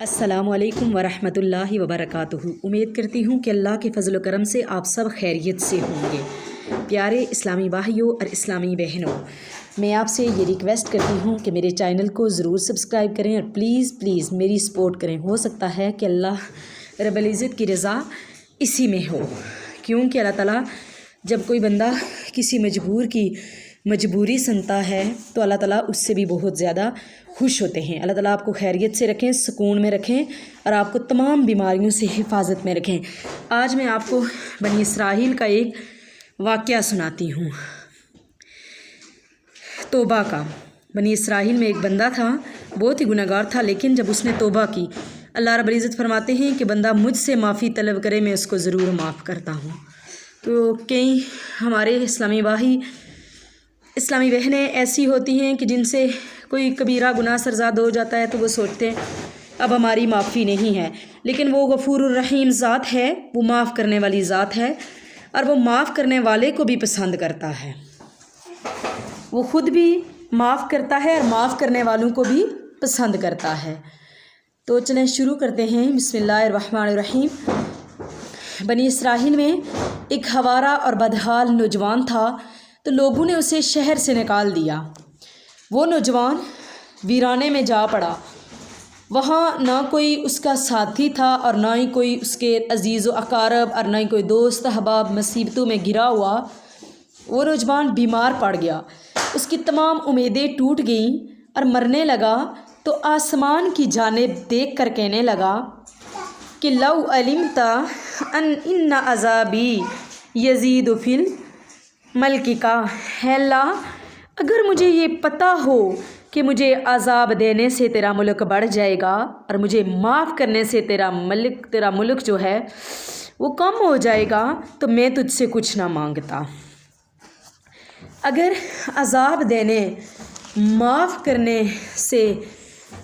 السلام علیکم ورحمۃ اللہ وبرکاتہ۔ امید کرتی ہوں کہ اللہ کے فضل و کرم سے آپ سب خیریت سے ہوں گے۔ پیارے اسلامی بھائیوں اور اسلامی بہنوں، میں آپ سے یہ ریکویسٹ کرتی ہوں کہ میرے چینل کو ضرور سبسکرائب کریں اور پلیز میری سپورٹ کریں۔ ہو سکتا ہے کہ اللہ رب العزت کی رضا اسی میں ہو، کیونکہ اللہ تعالیٰ جب کوئی بندہ کسی مجبور کی مجبوری سنتا ہے تو اللہ تعالیٰ اس سے بھی بہت زیادہ خوش ہوتے ہیں۔ اللہ تعالیٰ آپ کو خیریت سے رکھیں، سکون میں رکھیں اور آپ کو تمام بیماریوں سے حفاظت میں رکھیں۔ آج میں آپ کو بنی اسرائیل کا ایک واقعہ سناتی ہوں، توبہ کا۔ بنی اسرائیل میں ایک بندہ تھا، بہت ہی گناہ گار تھا، لیکن جب اس نے توبہ کی، اللہ رب العزت فرماتے ہیں کہ بندہ مجھ سے معافی طلب کرے، میں اس کو ضرور معاف کرتا ہوں۔ تو کئی ہمارے اسلامی بھائی اسلامی بہنیں ایسی ہوتی ہیں کہ جن سے کوئی کبیرہ گناہ سرزاد ہو جاتا ہے تو وہ سوچتے ہیں اب ہماری معافی نہیں ہے، لیکن وہ غفور الرحیم ذات ہے، وہ معاف کرنے والی ذات ہے، اور وہ معاف کرنے والے کو بھی پسند کرتا ہے۔ وہ خود بھی معاف کرتا ہے اور معاف کرنے والوں کو بھی پسند کرتا ہے۔ تو چلیں شروع کرتے ہیں۔ بسم اللہ الرحمن الرحیم۔ بنی اسرائیل میں ایک ہوارہ اور بدحال نوجوان تھا، تو لوگوں نے اسے شہر سے نکال دیا۔ وہ نوجوان ویرانے میں جا پڑا، وہاں نہ کوئی اس کا ساتھی تھا اور نہ ہی کوئی اس کے عزیز و اقارب اور نہ ہی کوئی دوست احباب۔ مصیبتوں میں گھرا ہوا وہ نوجوان بیمار پڑ گیا، اس کی تمام امیدیں ٹوٹ گئیں اور مرنے لگا۔ تو آسمان کی جانب دیکھ کر کہنے لگا کہ لو علمت ان عذابی یزید فی الملک کا، ہے اللہ اگر مجھے یہ پتہ ہو کہ مجھے عذاب دینے سے تیرا ملک بڑھ جائے گا اور مجھے معاف کرنے سے تیرا ملک جو ہے وہ کم ہو جائے گا، تو میں تجھ سے کچھ نہ مانگتا۔ اگر عذاب دینے معاف کرنے سے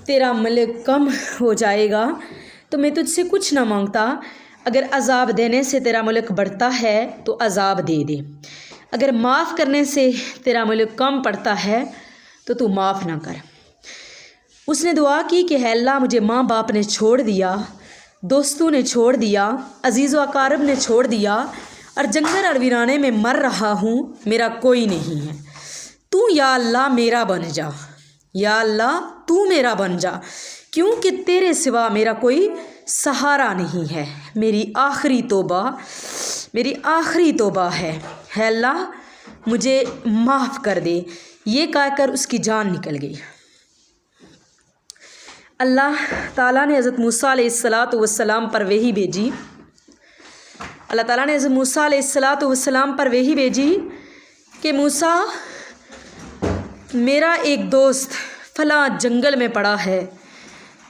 تیرا ملک کم ہو جائے گا تو میں تجھ سے کچھ نہ مانگتا۔ اگر عذاب دینے سے تیرا ملک بڑھتا ہے تو عذاب دے دے، اگر معاف کرنے سے تیرا ملک کم پڑتا ہے تو معاف نہ کر۔ اس نے دعا کی کہ اے اللہ مجھے ماں باپ نے چھوڑ دیا، دوستوں نے چھوڑ دیا، عزیز و اقارب نے چھوڑ دیا، اور جنگل اور ویرانے میں مر رہا ہوں، میرا کوئی نہیں ہے۔ تو یا اللہ میرا بن جا، یا اللہ تو میرا بن جا، کیونکہ تیرے سوا میرا کوئی سہارا نہیں ہے۔ میری آخری توبہ ہے، اے اللہ مجھے معاف کر دے۔ یہ کہہ کر اس کی جان نکل گئی۔ اللہ تعالیٰ نے حضرت موسیٰ علیہ السلام پر وحی بھیجی۔ اللہ تعالیٰ نے حضرت موسیٰ علیہ السلام پر وحی بھیجی کہ موسیٰ میرا ایک دوست فلاں جنگل میں پڑا ہے،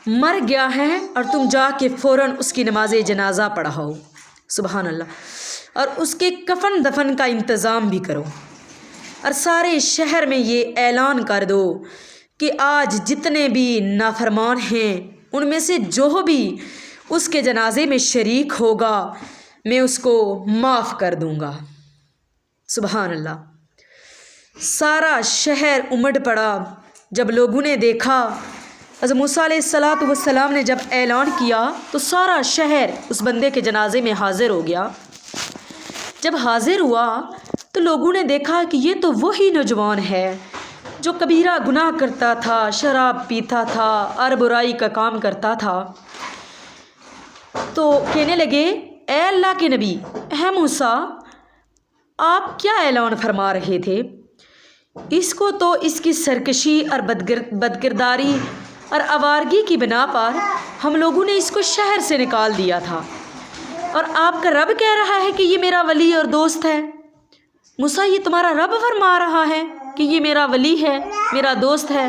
مر گیا ہے، اور تم جا کے فوراً اس کی نماز جنازہ پڑھاؤ، سبحان اللہ، اور اس کے کفن دفن کا انتظام بھی کرو، اور سارے شہر میں یہ اعلان کر دو کہ آج جتنے بھی نافرمان ہیں ان میں سے جو بھی اس کے جنازے میں شریک ہوگا میں اس کو معاف کر دوں گا۔ سبحان اللہ۔ سارا شہر امڑ پڑا۔ جب لوگوں نے دیکھا، حضرت موسیٰ علیہ السلام نے جب اعلان کیا تو سارا شہر اس بندے کے جنازے میں حاضر ہو گیا۔ جب حاضر ہوا تو لوگوں نے دیکھا کہ یہ تو وہی نوجوان ہے جو کبیرہ گناہ کرتا تھا، شراب پیتا تھا اور برائی کا کام کرتا تھا۔ تو کہنے لگے اے اللہ کے نبی، اے موسیٰ آپ کیا اعلان فرما رہے تھے؟ اس کو تو اس کی سرکشی اور بدکرداری اور آوارگی کی بنا پر ہم لوگوں نے اس کو شہر سے نکال دیا تھا، اور آپ کا رب کہہ رہا ہے کہ یہ میرا ولی اور دوست ہے۔ موسیٰ یہ تمہارا رب فرما رہا ہے کہ یہ میرا ولی ہے، میرا دوست ہے۔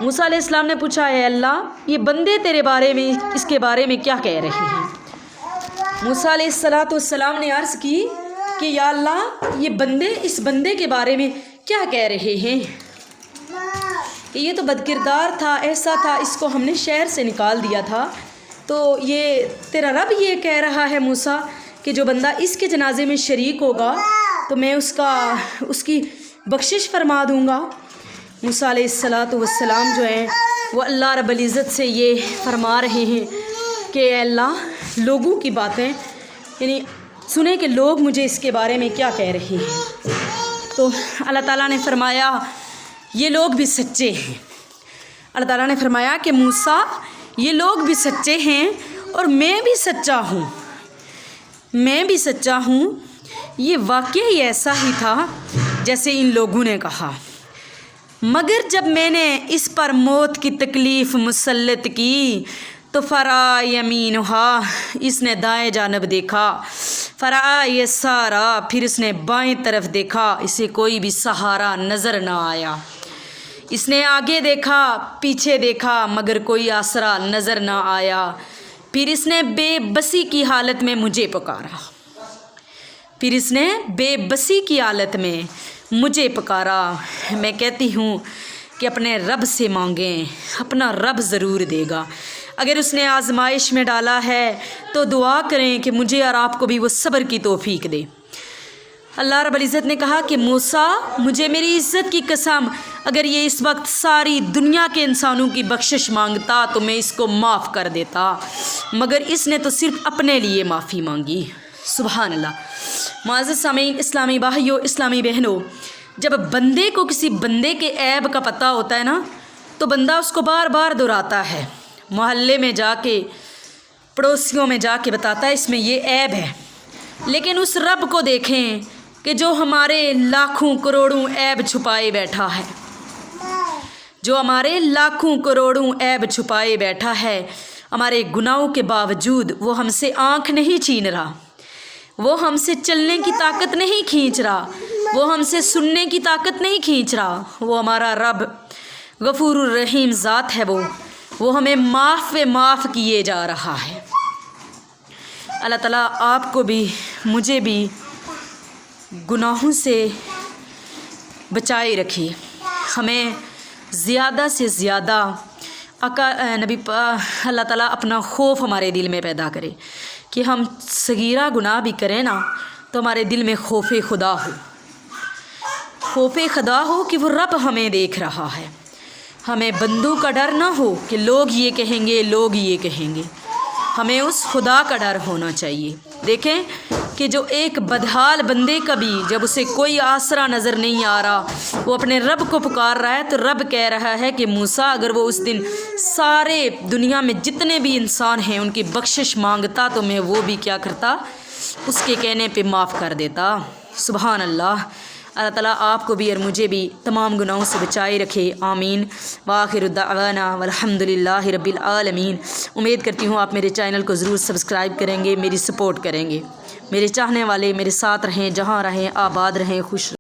موسیٰ علیہ السلام نے پوچھا اے اللہ یہ بندے تیرے بارے میں اس کے بارے میں کیا کہہ رہے ہیں؟ موسیٰ علیہ السلام نے عرض کی کہ یا اللہ یہ بندے اس بندے کے بارے میں کیا کہہ رہے ہیں کہ یہ تو بدکردار تھا، ایسا تھا، اس کو ہم نے شہر سے نکال دیا تھا۔ تو یہ تیرا رب یہ کہہ رہا ہے موسیٰ کہ جو بندہ اس کے جنازے میں شریک ہوگا تو میں اس کی بخشش فرما دوں گا۔ موسیٰ علیہ السلام جو ہیں وہ اللہ رب العزت سے یہ فرما رہے ہیں کہ اے اللہ لوگوں کی باتیں یعنی سنیں کہ لوگ مجھے اس کے بارے میں کیا کہہ رہے ہیں۔ تو اللہ تعالیٰ نے فرمایا یہ لوگ بھی سچے ہیں۔ اللہ تعالیٰ نے فرمایا کہ موسیٰ یہ لوگ بھی سچے ہیں اور میں بھی سچا ہوں، میں بھی سچا ہوں۔ یہ واقعہ ہی ایسا ہی تھا جیسے ان لوگوں نے کہا، مگر جب میں نے اس پر موت کی تکلیف مسلط کی تو فرا یمینہا، اس نے دائیں جانب دیکھا، فرا یسارا، پھر اس نے بائیں طرف دیکھا، اسے کوئی بھی سہارا نظر نہ آیا۔ اس نے آگے دیکھا، پیچھے دیکھا، مگر کوئی آسرا نظر نہ آیا۔ پھر اس نے بے بسی کی حالت میں مجھے پکارا، پھر اس نے بے بسی کی حالت میں مجھے پکارا۔ میں کہتی ہوں کہ اپنے رب سے مانگیں، اپنا رب ضرور دے گا۔ اگر اس نے آزمائش میں ڈالا ہے تو دعا کریں کہ مجھے اور آپ کو بھی وہ صبر کی توفیق دے۔ اللہ رب العزت نے کہا کہ موسیٰ مجھے میری عزت کی قسم اگر یہ اس وقت ساری دنیا کے انسانوں کی بخشش مانگتا تو میں اس کو معاف کر دیتا، مگر اس نے تو صرف اپنے لیے معافی مانگی۔ سبحان اللہ۔ معزز سامعین، اسلامی بھائیوں، اسلامی بہنوں، جب بندے کو کسی بندے کے عیب کا پتہ ہوتا ہے نا تو بندہ اس کو بار بار دہراتا ہے، محلے میں جا کے، پڑوسیوں میں جا کے بتاتا ہے اس میں یہ عیب ہے۔ لیکن اس رب کو دیکھیں کہ جو ہمارے لاکھوں کروڑوں عیب چھپائے بیٹھا ہے، جو ہمارے لاکھوں کروڑوں عیب چھپائے بیٹھا ہے، ہمارے گناہوں کے باوجود وہ ہم سے آنکھ نہیں چھین رہا، وہ ہم سے چلنے کی طاقت نہیں کھینچ رہا، وہ ہم سے سننے کی طاقت نہیں کھینچ رہا۔ وہ ہمارا رب غفور الرحیم ذات ہے، وہ ہمیں معاف کیے جا رہا ہے۔ اللہ تعالیٰ آپ کو بھی مجھے بھی گناہوں سے بچائے رکھے، ہمیں زیادہ سے زیادہ اللہ تعالیٰ اپنا خوف ہمارے دل میں پیدا کرے کہ ہم صغیرہ گناہ بھی کریں نا تو ہمارے دل میں خوف خدا ہو، خوف خدا ہو کہ وہ رب ہمیں دیکھ رہا ہے، ہمیں بندوں کا ڈر نہ ہو کہ لوگ یہ کہیں گے، لوگ یہ کہیں گے، ہمیں اس خدا کا ڈر ہونا چاہیے۔ دیکھیں کہ جو ایک بدحال بندے کا بھی جب اسے کوئی آسرا نظر نہیں آ رہا، وہ اپنے رب کو پکار رہا ہے تو رب کہہ رہا ہے کہ موسیٰ اگر وہ اس دن سارے دنیا میں جتنے بھی انسان ہیں ان کی بخشش مانگتا تو میں وہ بھی کیا کرتا، اس کے کہنے پہ معاف کر دیتا۔ سبحان اللہ۔ اللہ تعالیٰ آپ کو بھی اور مجھے بھی تمام گناہوں سے بچائے رکھے، آمین۔ وآخر دعوانا والحمد للہ رب العالمین۔ امید کرتی ہوں آپ میرے چینل کو ضرور سبسکرائب کریں گے، میری سپورٹ کریں گے، میرے چاہنے والے میرے ساتھ رہیں، جہاں رہیں آباد رہیں، خوش رہیں۔